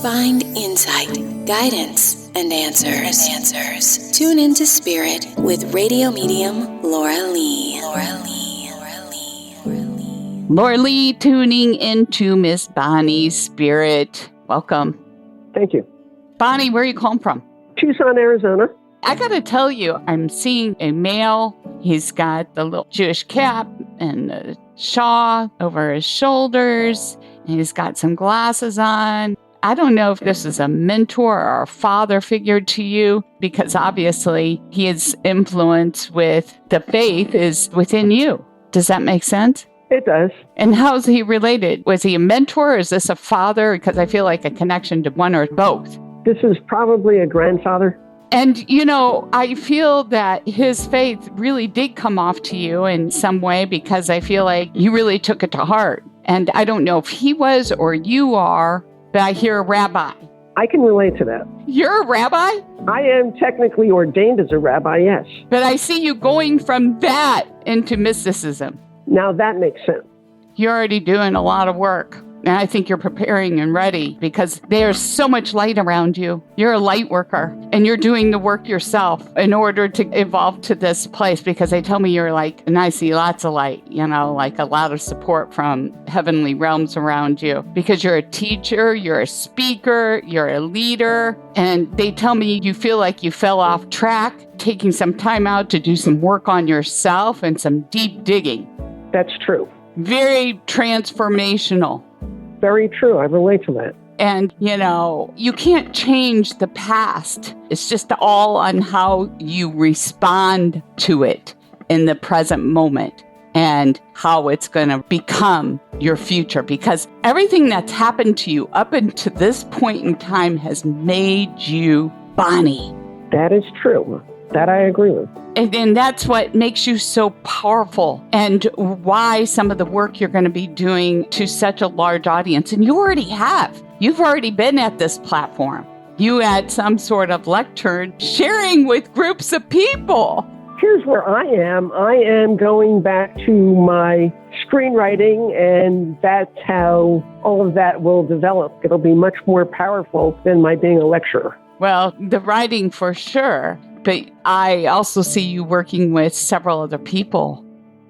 Find insight, guidance, and answers. Tune into Spirit with radio medium Laura Lee. Laura Lee tuning into Miss Bonnie's Spirit. Welcome. Thank you. Bonnie, where are you calling from? Tucson, Arizona. I got to tell you, I'm seeing a male. He's got the little Jewish cap and the shawl over his shoulders. And he's got some glasses on. I don't know if this is a mentor or a father figure to you, because obviously his influence with the faith is within you. Does that make sense? It does. And how's he related? Was he a mentor or is this a father? Because I feel like a connection to one or both. This is probably a grandfather. And, you know, I feel that his faith really did come off to you in some way, because I feel like you really took it to heart. And I don't know if he was or you are, but I hear a rabbi. I can relate to that. You're a rabbi? I am technically ordained as a rabbi, yes. But I see you going from that into mysticism. Now that makes sense. You're already doing a lot of work. And I think you're preparing and ready, because there's so much light around you. You're a light worker and you're doing the work yourself in order to evolve to this place, because they tell me you're like, and I see lots of light, you know, like a lot of support from heavenly realms around you, because you're a teacher, you're a speaker, you're a leader. And they tell me you feel like you fell off track, taking some time out to do some work on yourself and some deep digging. That's true. Very transformational. Very true. I relate to that. And, you know, you can't change the past. It's just all on how you respond to it in the present moment and how it's going to become your future. Because everything that's happened to you up until this point in time has made you Bonnie. That is true. That I agree with. And that's what makes you so powerful, and why some of the work you're going to be doing to such a large audience. And you already have. You've already been at this platform. You had some sort of lecture sharing with groups of people. Here's where I am. I am going back to my screenwriting, and that's how all of that will develop. It'll be much more powerful than my being a lecturer. Well, the writing for sure. But I also see you working with several other people.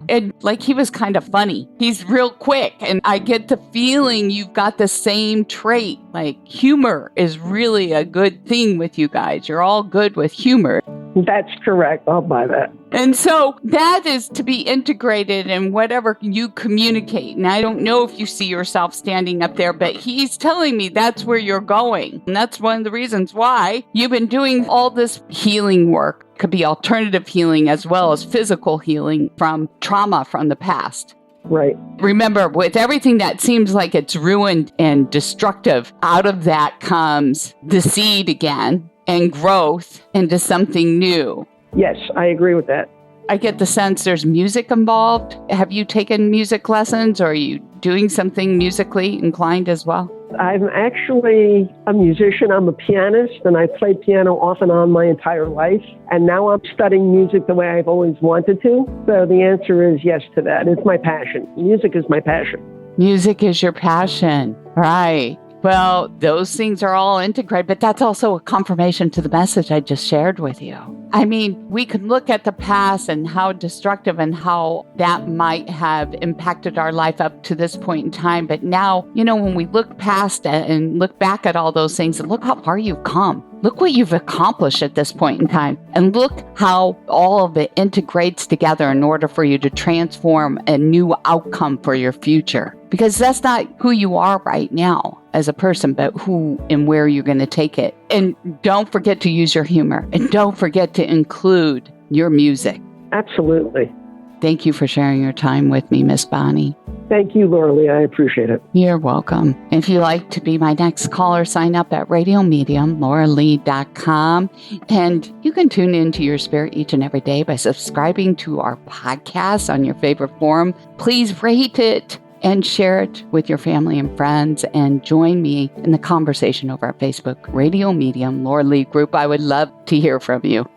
And like, he was kind of funny. He's real quick. And I get the feeling you've got the same trait. Like, humor is really a good thing with you guys. You're all good with humor. That's correct. I'll buy that. And so that is to be integrated in whatever you communicate. And I don't know if you see yourself standing up there, but he's telling me that's where you're going. And that's one of the reasons why you've been doing all this healing work. It could be alternative healing as well as physical healing from trauma from the past. Right. Remember, with everything that seems like it's ruined and destructive, out of that comes the seed again and growth into something new. Yes, I agree with that. I get the sense there's music involved. Have you taken music lessons, or are you doing something musically inclined as well? I'm actually a musician. I'm a pianist, and I played piano off and on my entire life. And now I'm studying music the way I've always wanted to. So the answer is yes to that. It's my passion. Music is my passion. Music is your passion. Right. Well, those things are all integrated, but that's also a confirmation to the message I just shared with you. I mean, we can look at the past and how destructive and how that might have impacted our life up to this point in time. But now, you know, when we look past it and look back at all those things and look how far you've come, look what you've accomplished at this point in time, and look how all of it integrates together in order for you to transform a new outcome for your future. Because that's not who you are right now as a person, but who and where you're going to take it. And don't forget to use your humor, and don't forget to include your music. Absolutely. Thank you for sharing your time with me, Miss Bonnie. Thank you, Laura Lee. I appreciate it. You're welcome. If you'd like to be my next caller, sign up at radiomedium.lauralee.com. And you can tune into your spirit each and every day by subscribing to our podcast on your favorite forum. Please rate it and share it with your family and friends, and join me in the conversation over at Facebook, Radio Medium Laura Lee Group. I would love to hear from you.